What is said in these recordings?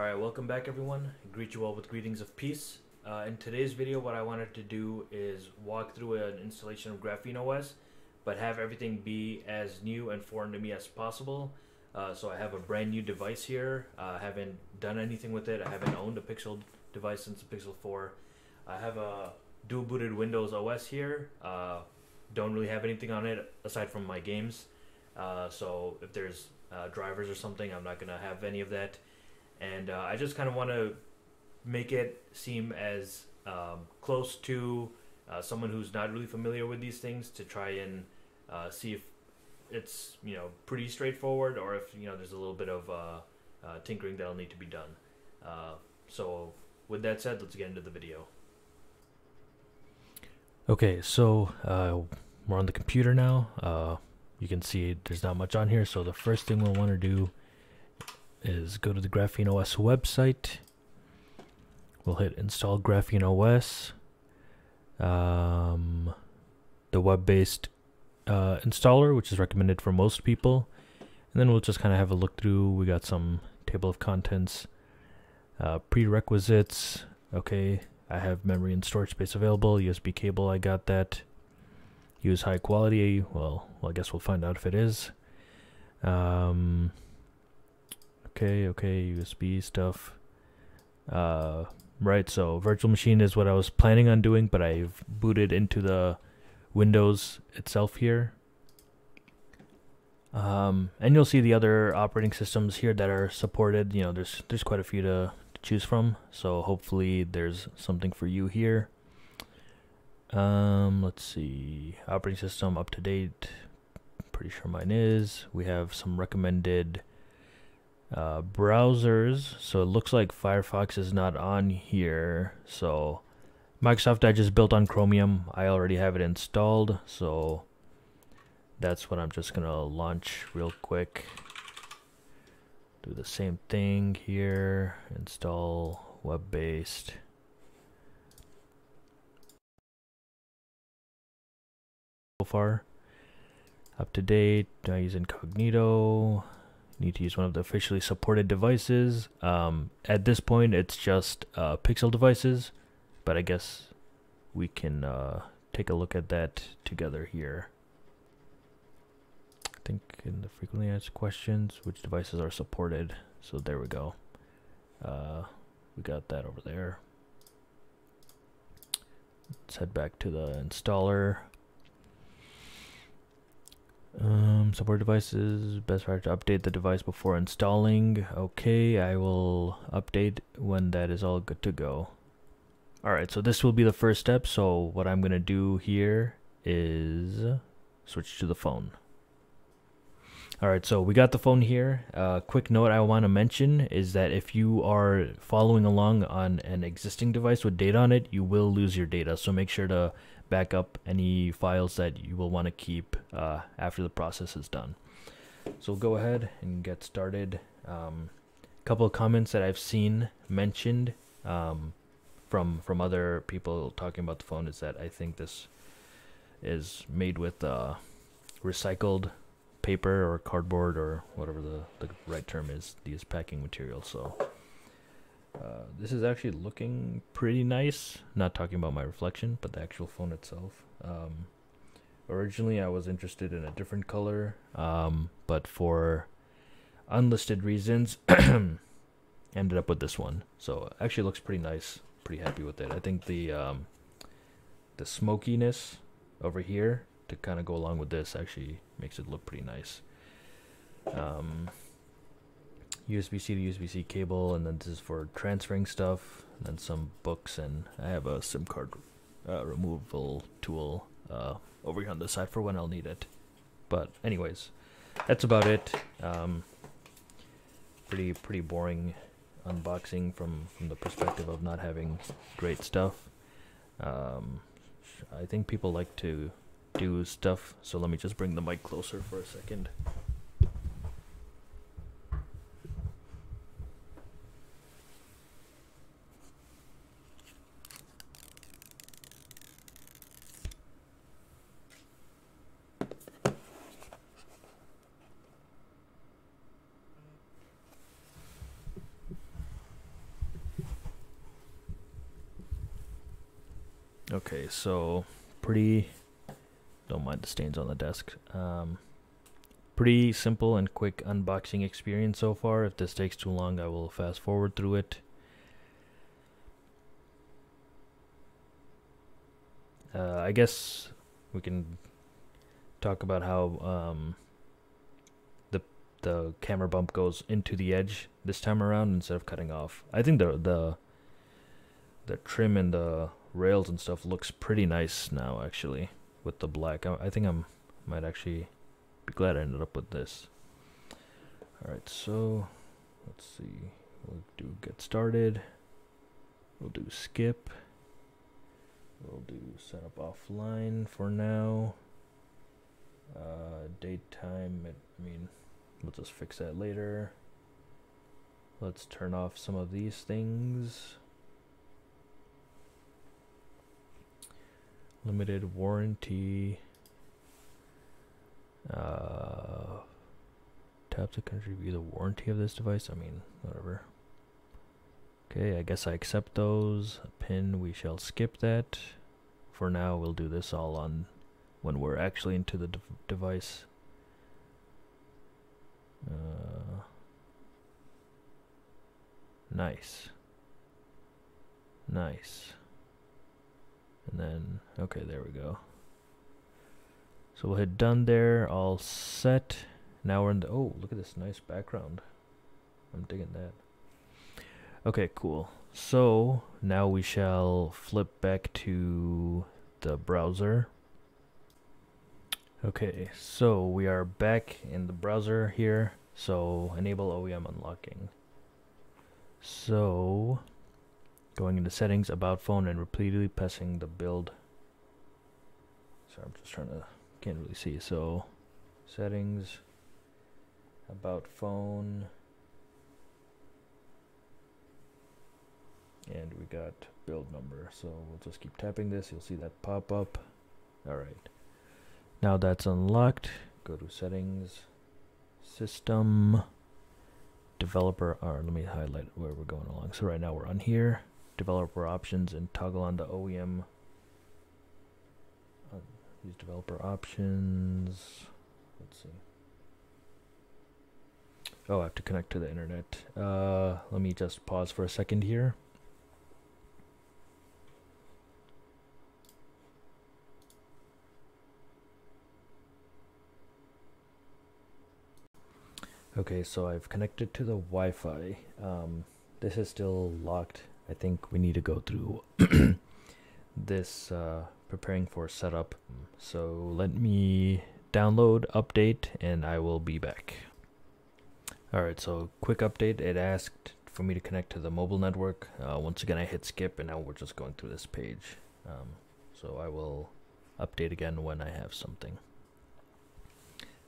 Alright, welcome back everyone. I greet you all with greetings of peace. In today's video, what I wanted to do is walk through an installation of GrapheneOS, but have everything be as new and foreign to me as possible. So I have a brand new device here. I haven't done anything with it. I haven't owned a Pixel device since the Pixel 4. I have a dual booted Windows OS here. Don't really have anything on it aside from my games. So if there's drivers or something, I'm not going to have any of that. And I just kind of want to make it seem as close to someone who's not really familiar with these things to try and see if it's pretty straightforward or if there's a little bit of tinkering that'll need to be done. So with that said, let's get into the video. Okay, so we're on the computer now. You can see there's not much on here, so the first thing we'll want to do is go to the GrapheneOS website. We'll hit install GrapheneOS, the web-based installer, which is recommended for most people. And then we'll just kind of have a look through. We got some table of contents, prerequisites. Okay, I have memory and storage space available. USB cable, I got that. Use high quality. Well, I guess we'll find out if it is. Okay, USB stuff. Right, so virtual machine is what I was planning on doing, but I've booted into the Windows itself here. And you'll see the other operating systems here that are supported. There's quite a few to choose from, so hopefully there's something for you here. Let's see, operating system up to date. Pretty sure mine is. We have some recommended browsers, so it looks like Firefox is not on here. So Microsoft I just built on Chromium. I already have it installed, so that's what I'm just gonna launch real quick. Do the same thing here, install web-based. So far up to date. I use incognito. Need to use one of the officially supported devices. At this point it's just Pixel devices, but I guess we can take a look at that together here. I think in the frequently asked questions, which devices are supported, so there we go. We got that over there. Let's head back to the installer. Support devices, best practice to update the device before installing. Okay, I will update when that is all good to go. Alright, so this will be the first step. So what I'm going to do here is switch to the phone. Alright, so we got the phone here. Quick note I want to mention is that if you are following along on an existing device with data on it, you will lose your data. So make sure to back up any files that you will want to keep after the process is done. So we'll go ahead and get started. A couple of comments that I've seen mentioned from other people talking about the phone is that I think this is made with recycled paper or cardboard or whatever the right term is, these packing materials. So this is actually looking pretty nice. Not talking about my reflection, but the actual phone itself. Originally I was interested in a different color, but for unlisted reasons ended up with this one. So actually looks pretty nice. Pretty happy with it. I think the smokiness over here to kind of go along with this actually makes it look pretty nice. USB-C to USB-C cable, and then this is for transferring stuff, and then some books, and I have a SIM card removal tool over here on the side for when I'll need it. But anyways, that's about it. Pretty boring unboxing from the perspective of not having great stuff. I think people like to do stuff, so let me just bring the mic closer for a second. Okay, so pretty, don't mind the stains on the desk. Pretty simple and quick unboxing experience so far. If this takes too long, I will fast forward through it. I guess we can talk about how the camera bump goes into the edge this time around instead of cutting off. I think the trim and the rails and stuff looks pretty nice now, actually, with the black. I think might actually be glad I ended up with this. Alright, so let's see. We'll do get started. We'll do skip. We'll do setup offline for now. Date time, I mean, we'll just fix that later. Let's turn off some of these things. Limited warranty. Tap to contribute the warranty of this device. I mean, whatever. Okay, I guess I accept those. Pin, we shall skip that. For now, we'll do this all on when we're actually into the device. Nice. Nice. And then, okay, there we go. So we'll hit done there, all set. Now we're in the, oh, look at this nice background. I'm digging that. Okay, cool. So now we shall flip back to the browser. Okay, so we are back in the browser here. So enable OEM unlocking. So going into settings, about phone, and repeatedly pressing the build. Sorry, I'm just trying to, can't really see. So settings, about phone, and we got build number. So we'll just keep tapping this. You'll see that pop up. All right. Now that's unlocked. Go to settings, system, developer. Or let me highlight where we're going along. So right now we're on here. Developer options, and toggle on the OEM. These developer options. Let's see. Oh, I have to connect to the internet. Let me just pause for a second here. Okay, so I've connected to the Wi-Fi. This is still locked. I think we need to go through this preparing for setup. So let me download, update, and I will be back. Alright, so quick update. It asked for me to connect to the mobile network. Once again, I hit skip, and now we're just going through this page. So I will update again when I have something.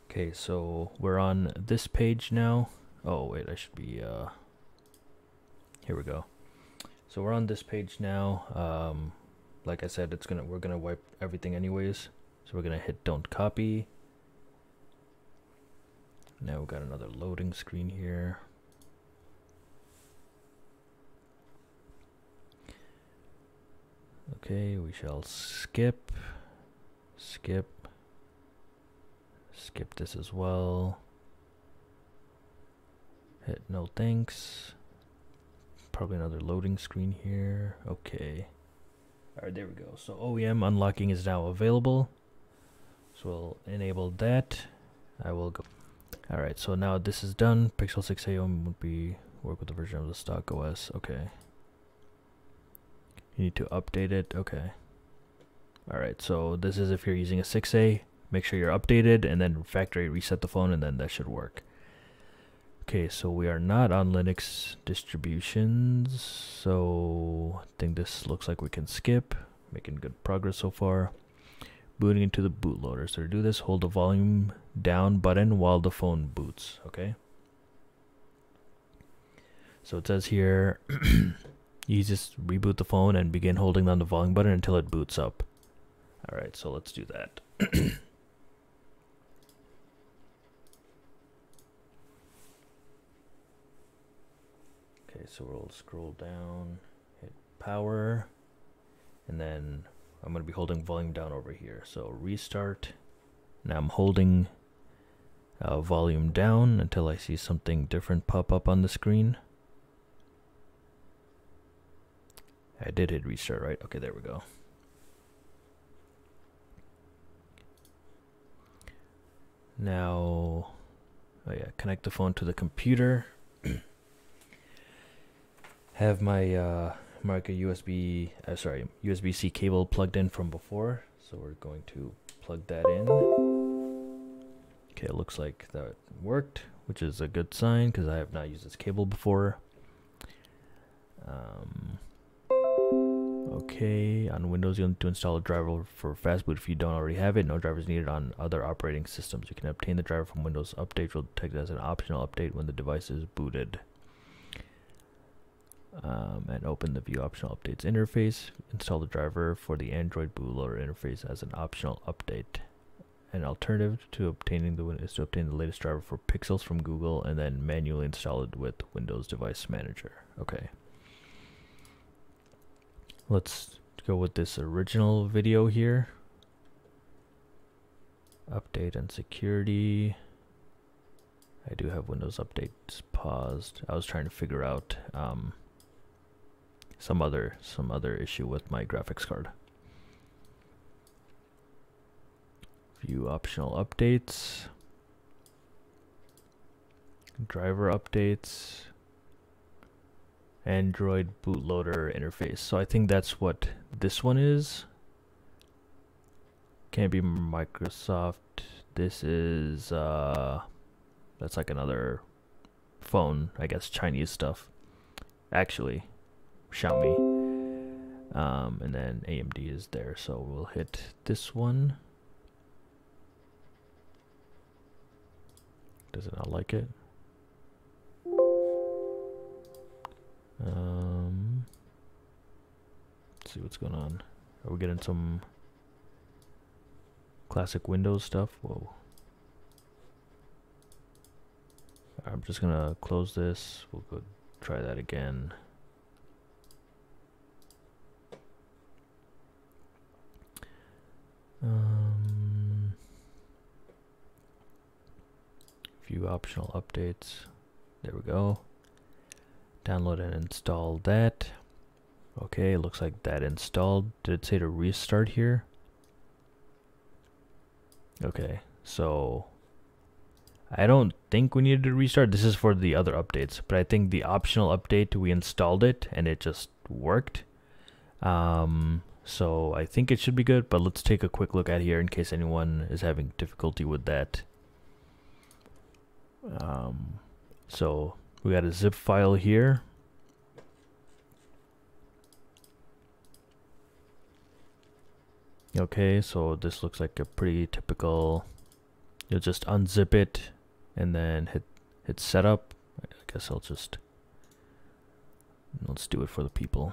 Okay, so we're on this page now. Oh wait, I should be here we go. So we're on this page now. Like I said, we're gonna wipe everything anyways. So we're gonna hit don't copy. Now we've got another loading screen here. Okay, we shall skip this as well. Hit no thanks. Probably another loading screen here. Okay. Alright, there we go. So OEM unlocking is now available. So we'll enable that. I will go. Alright, so now this is done. Pixel 6a would work with the version of the stock OS. Okay. You need to update it. Okay. Alright, so this is if you're using a 6a. Make sure you're updated, and then factory reset the phone, and then that should work. Okay, so we are not on Linux distributions, so I think this looks like we can skip. Making good progress so far. Booting into the bootloader. So to do this, hold the volume down button while the phone boots, okay? So it says here, you just reboot the phone and begin holding down the volume button until it boots up. Alright, so let's do that. Okay, so we'll scroll down, hit power, and then I'm going to be holding volume down over here. So restart. Now I'm holding volume down until I see something different pop up on the screen. I did hit restart, right? Okay, there we go. Now, oh yeah, connect the phone to the computer. Have my USB-C cable plugged in from before, so we're going to plug that in. Okay, it looks like that worked, which is a good sign because I have not used this cable before. Okay, on Windows you'll need to install a driver for fastboot if you don't already have it. No drivers needed on other operating systems. You can obtain the driver from Windows Update. Will detect it as an optional update when the device is booted. And open the View Optional Updates interface. Install the driver for the Android bootloader interface as an optional update. An alternative to obtaining is to obtain the latest driver for Pixels from Google and then manually install it with Windows Device Manager. Okay. Let's go with this original video here. Update and security. I do have Windows updates paused. I was trying to figure out some other issue with my graphics card. View optional updates. Driver updates. Android bootloader interface. So I think that's what this one is. Can't be Microsoft. This is that's like another phone, I guess, Chinese stuff. Actually, Xiaomi. And then AMD is there, so we'll hit this one. Does it not like it? Let's see what's going on. Are we getting some classic Windows stuff? Whoa. I'm just gonna close this. We'll go try that again. View optional updates. There we go. Download and install that. Okay, looks like that installed. Did it say to restart here? Okay, so I don't think we needed to restart. This is for the other updates, but I think the optional update, we installed it and it just worked. So I think it should be good, but let's take a quick look at here in case anyone is having difficulty with that. So we got a zip file here. Okay, so this looks like a pretty typical. You'll just unzip it and then hit setup. I guess let's do it for the people.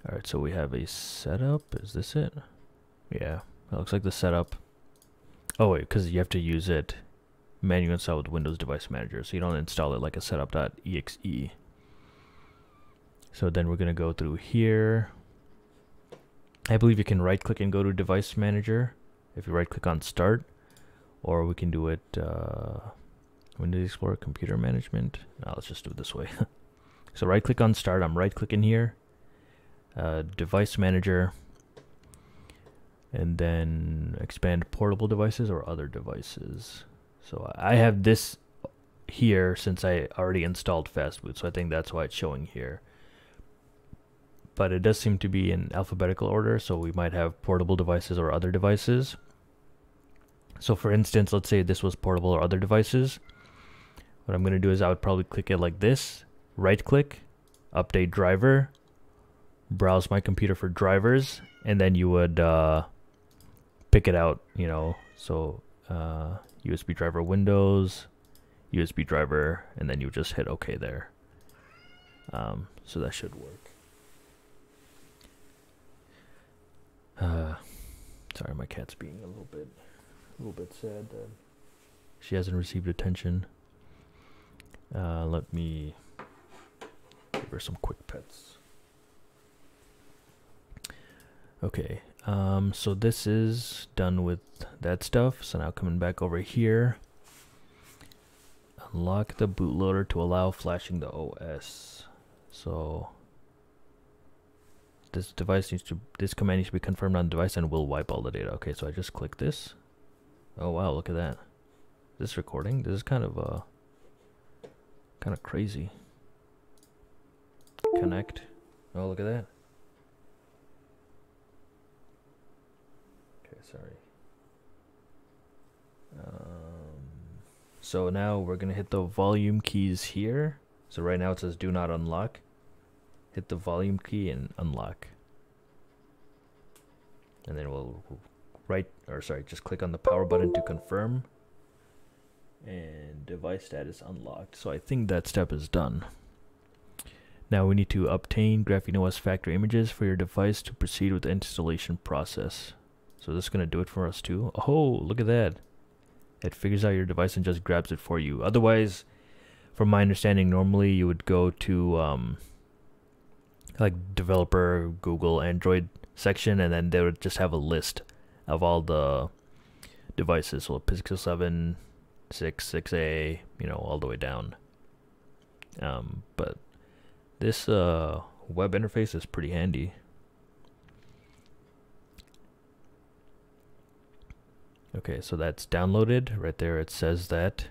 Alright, so we have a setup. Is this it? Yeah, that looks like the setup. Oh wait, because you have to use it manually install with Windows Device Manager, so you don't install it like a setup.exe. So then we're gonna go through here. I believe you can right click and go to Device Manager if you right click on Start, or we can do it Windows Explorer Computer Management. Now let's just do it this way. So right click on Start. I'm right clicking here, Device Manager, and then expand portable devices or other devices. So I have this here since I already installed Fastboot, so I think that's why it's showing here. But it does seem to be in alphabetical order, so we might have portable devices or other devices. So for instance, let's say this was portable or other devices. What I'm going to do is I would probably click it like this, right click, update driver, browse my computer for drivers, and then you would pick it out, you know, so USB driver Windows, USB driver, and then you just hit OK there. So that should work. Sorry, my cat's being a little bit sad that she hasn't received attention. Let me give her some quick pets. Okay, so this is done with that stuff. So now coming back over here, unlock the bootloader to allow flashing the OS. So this command needs to be confirmed on the device and will wipe all the data. Okay, so I just click this. Oh wow, look at that. Is this recording? This is kind of crazy. Connect. Oh, look at that. Okay, sorry. So now we're gonna hit the volume keys here. So right now it says do not unlock. Hit the volume key and unlock. And then we'll just click on the power button to confirm. And device status unlocked. So I think that step is done. Now we need to obtain GrapheneOS factory images for your device to proceed with the installation process. So this is going to do it for us too. Oh, look at that. It figures out your device and just grabs it for you. Otherwise, from my understanding, normally you would go to like developer, Google, Android section, and then they would just have a list of all the devices. So Pixel 7, 6, 6A, you know, all the way down. But this web interface is pretty handy. Okay, so that's downloaded. Right there it says that.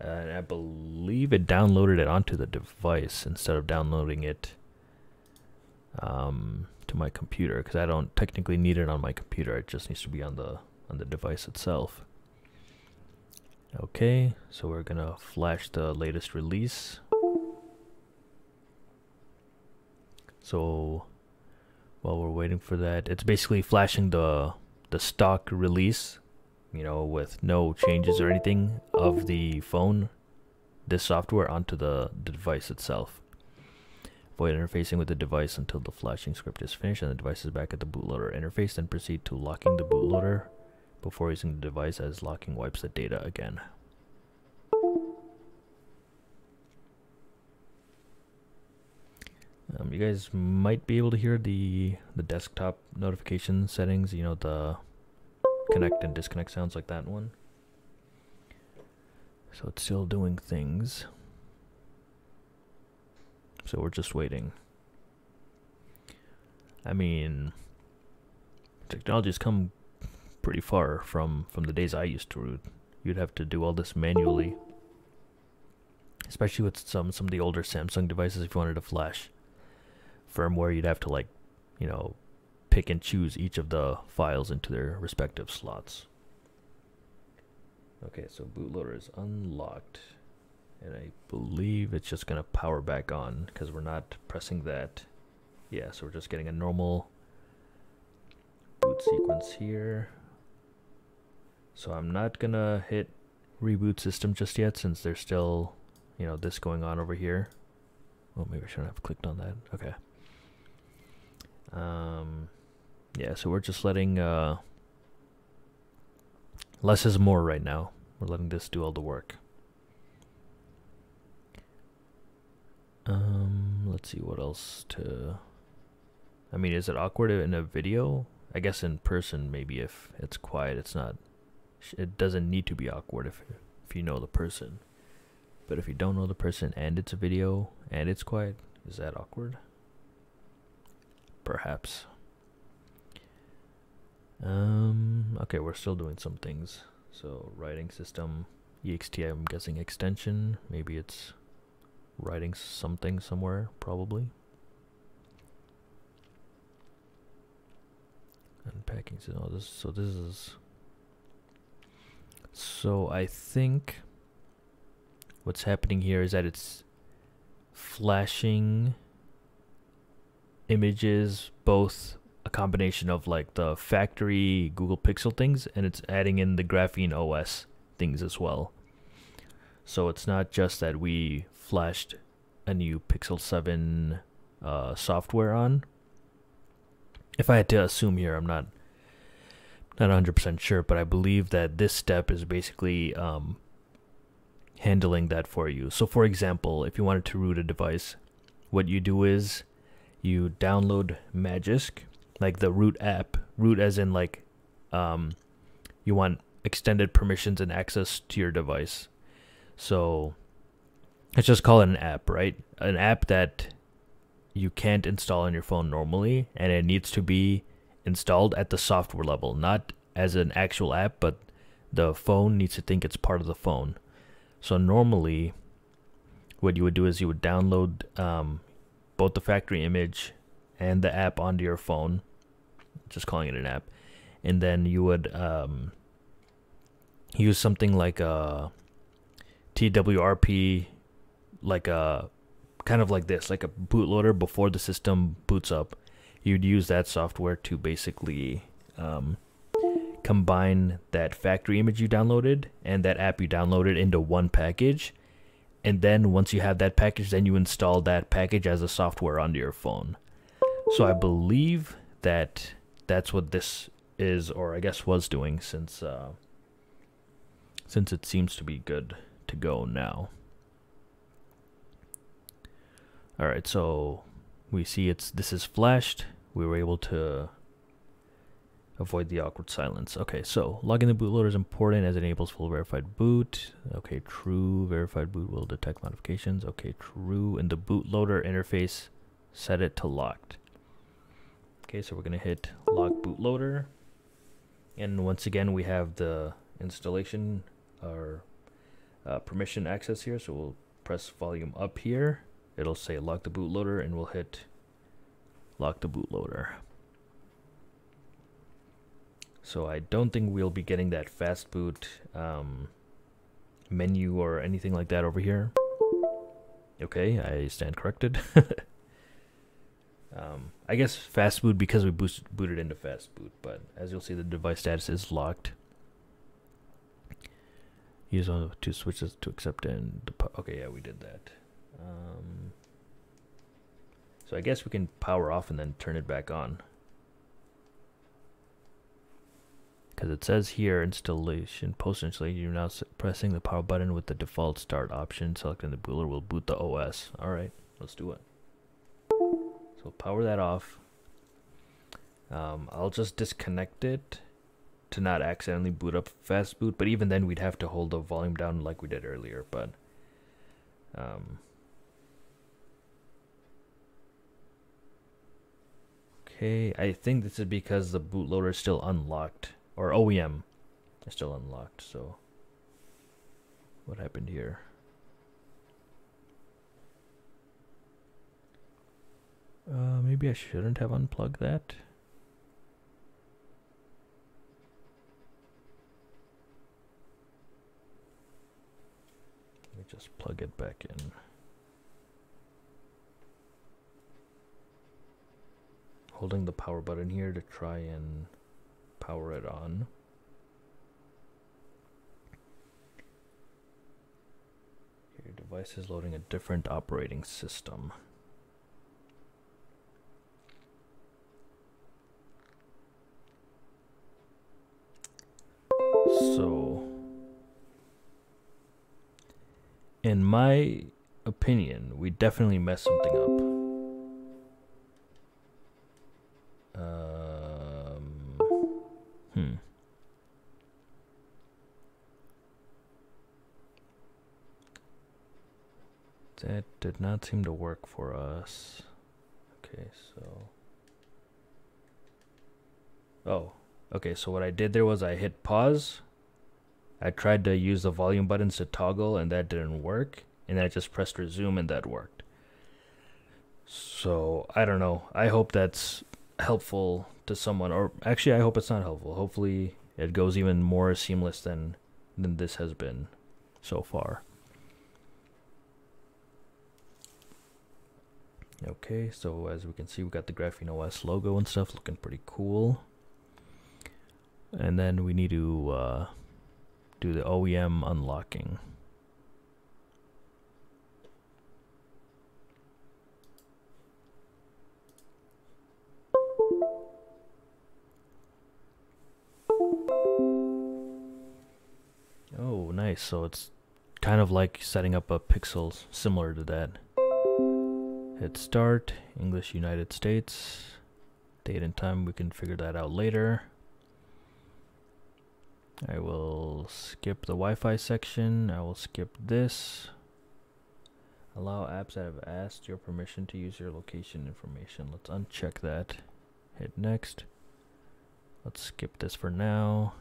And I believe it downloaded it onto the device instead of downloading it to my computer, because I don't technically need it on my computer. It just needs to be on the device itself. Okay, so we're gonna flash the latest release. So while we're waiting for that, it's basically flashing the stock release, you know, with no changes or anything of the phone, this software, onto the device itself. Avoid interfacing with the device until the flashing script is finished and the device is back at the bootloader interface. Then proceed to locking the bootloader before using the device, as locking wipes the data again. You guys might be able to hear the desktop notification settings, you know, the connect and disconnect sounds, like that one. So it's still doing things. So we're just waiting. I mean, technology's come pretty far from the days I used to root. You'd have to do all this manually, especially with some of the older Samsung devices. If you wanted to flash firmware, you'd have to, like, you know, pick and choose each of the files into their respective slots. Okay, so bootloader is unlocked, and I believe it's just gonna power back on because we're not pressing that. Yeah, so we're just getting a normal boot sequence here. So I'm not gonna hit reboot system just yet, since there's still, you know, this going on over here. Oh, maybe I shouldn't have clicked on that. Okay. Yeah, so we're just letting less is more right now. We're letting this do all the work. Let's see what else to... I mean, is it awkward in a video? I guess in person, maybe if it's quiet, it's not... It doesn't need to be awkward if you know the person. But if you don't know the person and it's a video and it's quiet, is that awkward? Perhaps. Okay, we're still doing some things. So writing system, ext, I'm guessing extension. Maybe it's writing something somewhere, probably. Unpacking, so this is... So I think what's happening here is that it's flashing images, both a combination of like the factory Google Pixel things, and it's adding in the GrapheneOS things as well. So it's not just that we flashed a new Pixel 7 software on. If I had to assume here, I'm not 100% sure, but I believe that this step is basically handling that for you. So for example, if you wanted to root a device, what you do is you download Magisk, like the root app, root as in like you want extended permissions and access to your device. So let's just call it an app, right? An app that you can't install on your phone normally, and it needs to be installed at the software level, not as an actual app, but the phone needs to think it's part of the phone. So normally what you would do is you would download both the factory image and the app onto your phone, just calling it an app, and then you would use something like a TWRP, like a kind of like this, like a bootloader before the system boots up. You'd use that software to basically combine that factory image you downloaded and that app you downloaded into one package. And then once you have that package, then you install that package as a software onto your phone. So I believe that that's what this is, or I guess was doing, since it seems to be good to go now. Alright, so we see this is flashed. We were able to avoid the awkward silence. Okay, so logging the bootloader is important as it enables full verified boot. Okay, true. Verified boot will detect modifications. Okay, true. In the bootloader interface, set it to locked. Okay, so we're going to hit lock bootloader. And once again, we have the installation or permission access here. So we'll press volume up here. It'll say lock the bootloader, and we'll hit lock the bootloader. So I don't think we'll be getting that fast boot menu or anything like that over here. Okay, I stand corrected. I guess fast boot because we booted into fast boot, but as you'll see, the device status is locked. Use one of two switches to accept and okay, yeah, we did that. So I guess we can power off and then turn it back on. Because it says here, installation, post-installation, you're now pressing the power button with the default start option. Selecting the bootloader will boot the OS. Alright, let's do it. So power that off. I'll just disconnect it to not accidentally boot up fast boot, but even then we'd have to hold the volume down like we did earlier, but okay, I think this is because the bootloader is still unlocked, or OEM is still unlocked. So what happened here? Maybe I shouldn't have unplugged that. Let me just plug it back in. Holding the power button here to try and power it on. Your device is loading a different operating system. So, in my opinion, we definitely messed something up. That did not seem to work for us. Okay, so... Oh, okay, so what I did there was I hit pause. I tried to use the volume buttons to toggle, and that didn't work. And then I just pressed resume, and that worked. So, I don't know. I hope that's helpful to someone. Or, actually, I hope it's not helpful. Hopefully, it goes even more seamless than this has been so far. Okay, so as we can see, we got the GrapheneOS logo and stuff looking pretty cool. And then we need to do the OEM unlocking. Oh, nice. So it's kind of like setting up a Pixel similar to that. Hit start, English United States. Date and time, we can figure that out later. I will skip the Wi-Fi section. I will skip this. Allow apps that have asked your permission to use your location information. Let's uncheck that. Hit next. Let's skip this for now.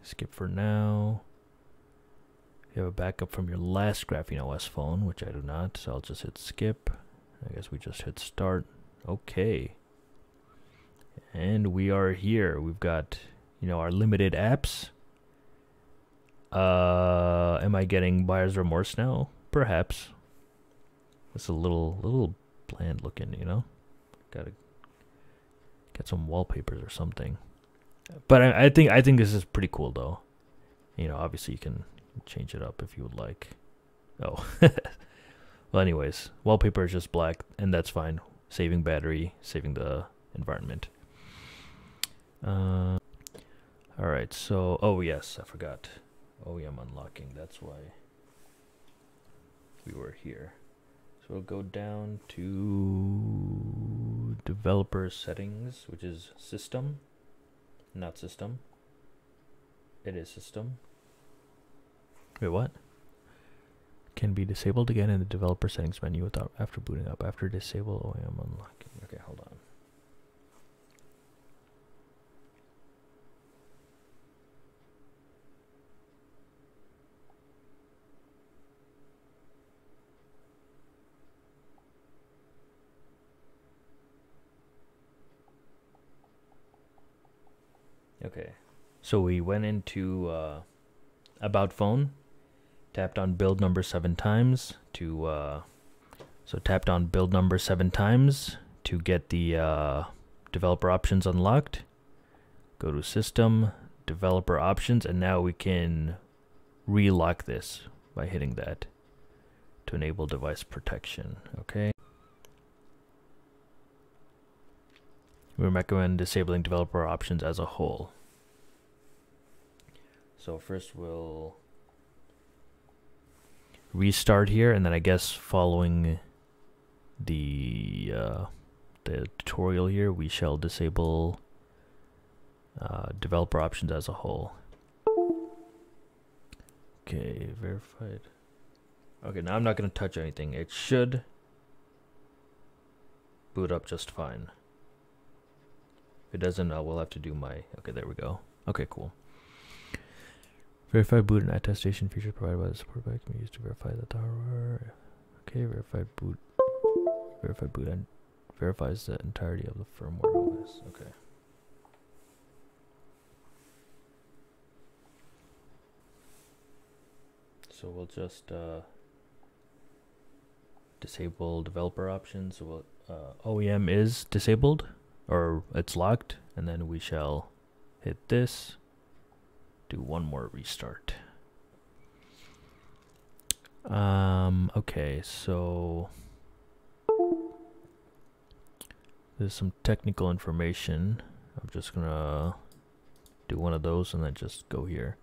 Skip for now. You have a backup from your last GrapheneOS phone, which I do not, so I'll just hit skip. I guess we just hit start. Okay. And we are here. We've got, you know, our limited apps. Am I getting buyer's remorse now? Perhaps. It's a little bland looking, you know? Gotta get some wallpapers or something. But I think this is pretty cool though. You know, obviously you can change it up if you would like. Oh. Well, anyways, wallpaper is just black, and that's fine. Saving battery, saving the environment. Alright, so, oh yes, I forgot. OEM unlocking, that's why we were here. So we'll go down to developer settings, which is system, not system. It is system. Wait, what? Can be disabled again in the developer settings menu without after booting up. After disable OEM unlocking. Okay, hold on. Okay, so we went into about phone, tapped on build number 7 times to tapped on build number 7 times to get the developer options unlocked. Go to system, developer options, and now we can relock this by hitting that to enable device protection. Okay. We recommend disabling developer options as a whole. So first we'll restart here, and then I guess following the tutorial here, we shall disable developer options as a whole. Okay, verified. Okay, now I'm not going to touch anything. It should boot up just fine. If it doesn't, we'll have to do my... Okay, there we go. Okay, cool. Verified boot and attestation feature provided by the support pack can be used to verify that the hardware... Okay, verified boot and verifies the entirety of the firmware OS. Okay. So we'll just disable developer options. So we'll, OEM is disabled, or it's locked, and then we shall hit this, do one more restart. Okay, so there's some technical information. I'm just gonna do one of those and then just go here.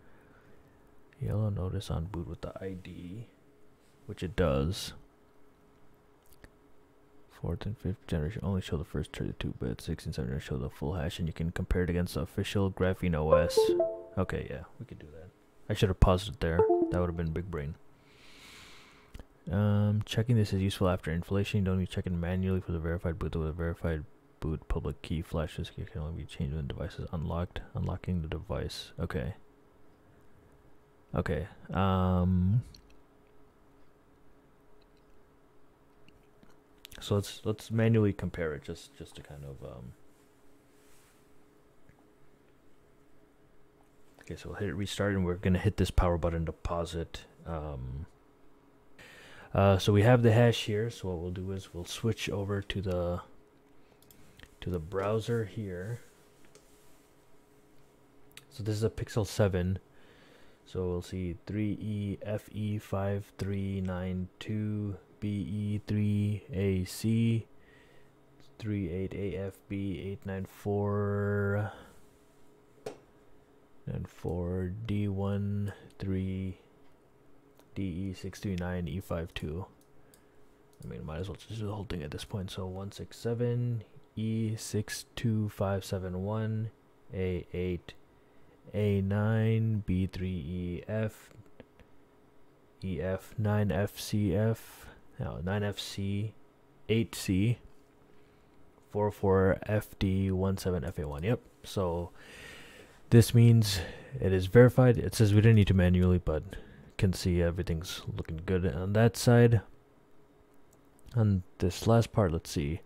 Yellow notice on boot with the ID, which it does. 4th and 5th generation only show the first 32 bits. 6 and 7 show the full hash, and you can compare it against the official GrapheneOS. Okay, yeah, we could do that. I should have paused it there. That would have been big brain. Checking this is useful after installation. You don't need to check it manually for the verified boot. With a verified boot public key flashes can only be changed when the device is unlocked. Unlocking the device. Okay. Okay. So let's manually compare it just to kind of okay, so we'll hit restart, and we're gonna hit this power button to pause it. So we have the hash here, so what we'll do is we'll switch over to the browser here. So this is a Pixel 7. So we'll see 3EFE5392 BE3AC 38AFB894 and 4D13 DE639E52. I mean, might as well just do the whole thing at this point. So 167 E62571, A8, A9, B3EF, EF9FCF, no, 9FC, 8C, 44FD17FA1. Yep. So this means it is verified. It says we didn't need to manually, but can see everything's looking good on that side. On this last part, let's see.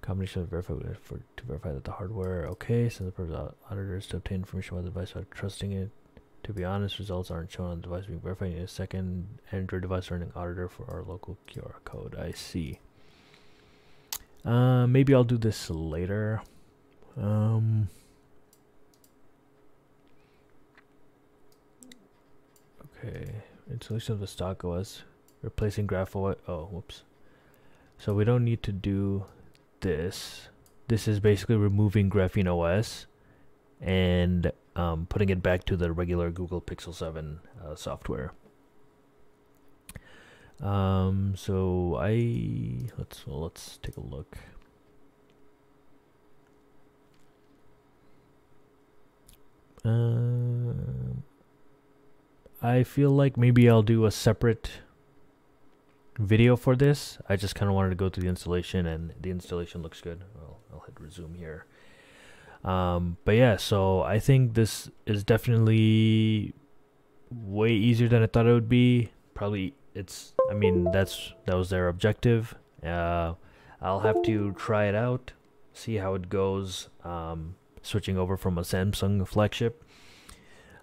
Combination of verify to verify that the hardware okay. Send the purpose auditors to obtain information about the device without trusting it. To be honest, results aren't shown on the device being verified. A second Android device running auditor for our local QR code. I see. Maybe I'll do this later. Okay, installation of the stock OS, replacing GrapheneOS. Oh, whoops. So we don't need to do this. This is basically removing GrapheneOS and putting it back to the regular Google Pixel 7 software. So let's take a look. I feel like maybe I'll do a separate video for this. I just kind of wanted to go through the installation, and the installation looks good. Well, I'll hit resume here. But yeah, so I think this is definitely way easier than I thought it would be. Probably I mean, that was their objective. I'll have to try it out, see how it goes, switching over from a Samsung flagship.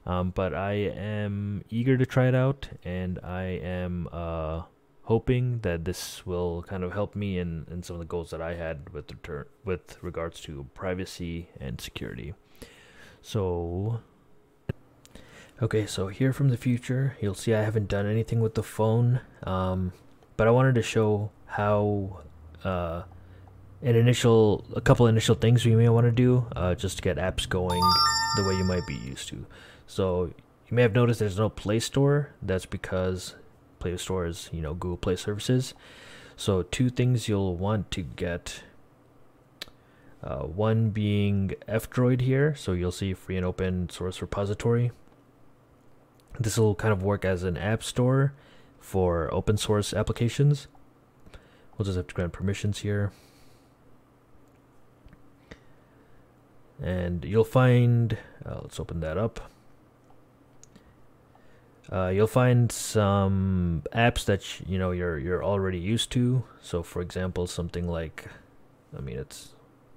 But I am eager to try it out, and I am hoping that this will kind of help me in some of the goals that I had with regards to privacy and security. So, okay, so here from the future, you'll see I haven't done anything with the phone, but I wanted to show how a couple initial things we may want to do just to get apps going the way you might be used to. So you may have noticed there's no Play Store. That's because Play Store is, Google Play services. So two things you'll want to get. One being f-droid here. So you'll see free and open source repository. This will kind of work as an app store for open source applications. We'll just have to grant permissions here. And you'll find, let's open that up. You'll find some apps that you're already used to. So for example, something like, it's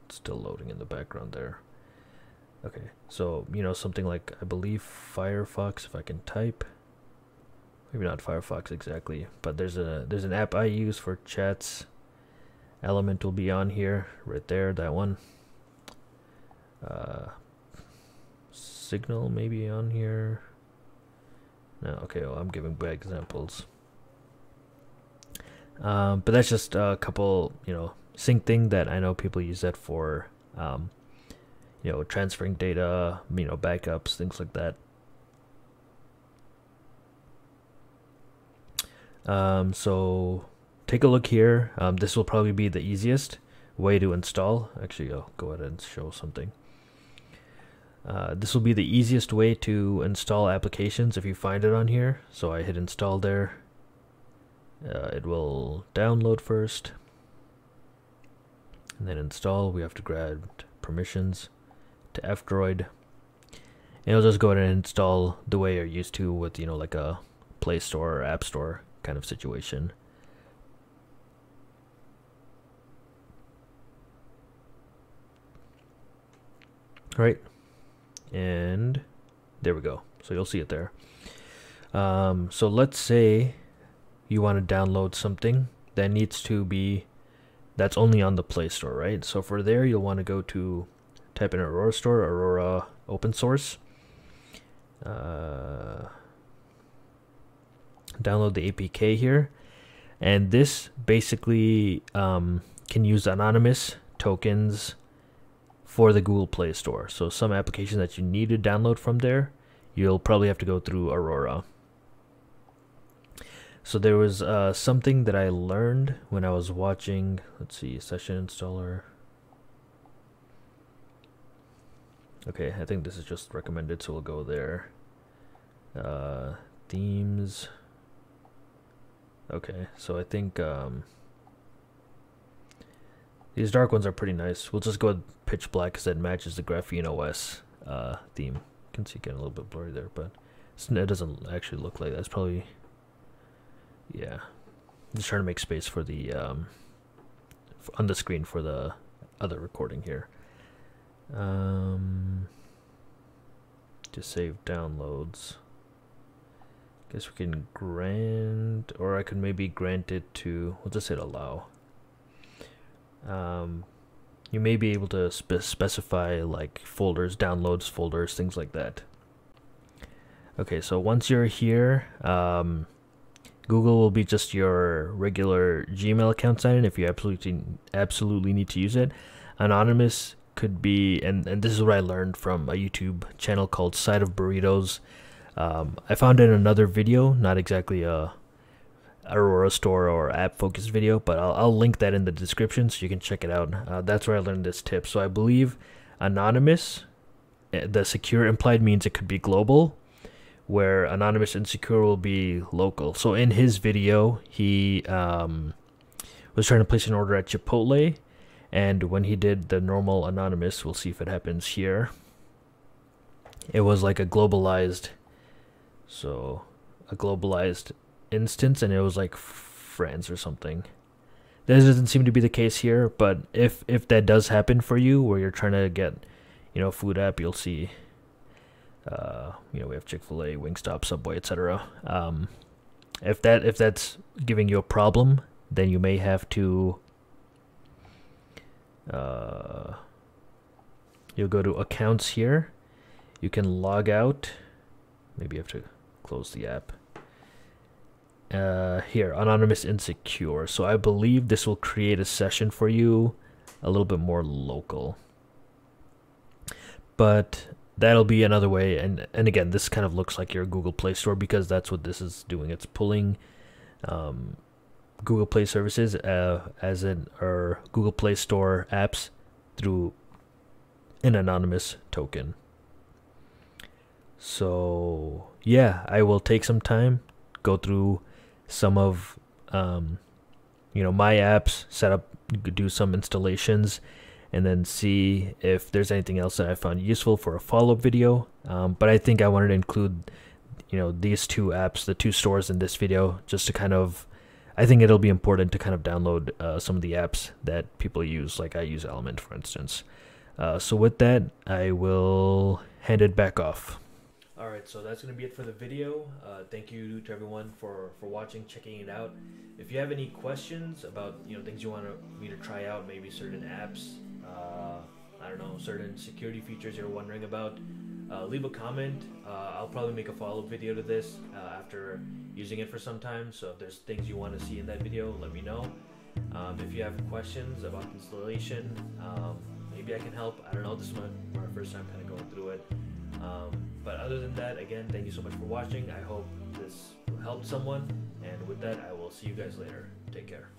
still loading in the background there. Okay, so something like, I believe Firefox, if I can type. Maybe not Firefox exactly, but there's an app I use for chats. Element will be on here, right there, that one. Signal maybe on here. No, okay, well, I'm giving bad examples. But that's just a couple, sync thing that I know people use that for, transferring data, backups, things like that. So take a look here. This will probably be the easiest way to install. Actually, I'll go ahead and show something. This will be the easiest way to install applications if you find it on here. So I hit install there. It will download first and then install. We have to grab permissions to f-droid, and it'll just go ahead and install the way you're used to with like a Play Store or App Store kind of situation. All right. And there we go. So you'll see it there. So let's say you want to download something that's only on the Play Store, right? So for there, you'll want to go to type in Aurora Store, Aurora open source. Download the APK here. And this basically can use anonymous tokens for the Google Play Store. So some applications that you need to download from there, you'll probably have to go through Aurora. So there was something that I learned when I was watching, let's see, session installer. Okay, I think this is just recommended, so we'll go there. Themes. Okay, so I think these dark ones are pretty nice. We'll just go with pitch black because that matches the GrapheneOS theme. You can see it getting a little bit blurry there, but it doesn't actually look like that. It's probably, yeah. Just trying to make space for the on the screen for the other recording here. Just save downloads. Guess we can grant, or I could maybe grant it to, we'll just hit allow. You may be able to specify like folders, downloads folders, things like that. Okay, so once you're here, Google will be just your regular Gmail account sign in if you absolutely need to use it. Anonymous could be, and this is what I learned from a YouTube channel called Side of Burritos. I found it in another video, not exactly a Aurora store or app focused video, but I'll link that in the description so you can check it out. That's where I learned this tip. So I believe anonymous, the secure implied means it could be global, where anonymous and secure will be local. So in his video, he was trying to place an order at Chipotle, and when he did the normal anonymous, we'll see if it happens here, it was like a globalized, so a globalized instance, and it was like France or something. This doesn't seem to be the case here, but if that does happen for you, where you're trying to get, food app, you'll see, we have Chick-fil-A, Wingstop, Subway, etc. If that's giving you a problem, then you may have to, you'll go to accounts here. You can log out. Maybe you have to close the app. Here, anonymous insecure. So I believe this will create a session for you a little bit more local. But that'll be another way. And again, this kind of looks like your Google Play Store because that's what this is doing. It's pulling Google Play services or Google Play Store apps through an anonymous token. So yeah, I will take some time, go through some of my apps, set up, do some installations, and then see if there's anything else that I found useful for a follow-up video. But I think I wanted to include these two apps, the two stores in this video, just to kind of, I think it'll be important to kind of download some of the apps that people use, like I use Element for instance. So with that, I will hand it back off. Alright, so that's going to be it for the video. Thank you to everyone for watching, checking it out. If you have any questions about things you want me to try out, maybe certain apps, I don't know, certain security features you're wondering about, leave a comment. I'll probably make a follow-up video to this after using it for some time. So if there's things you want to see in that video, let me know. If you have questions about installation, maybe I can help. I don't know, this is my first time kind of going through it. But other than that, again, thank you so much for watching. I hope this helped someone, and with that, I will see you guys later. Take care.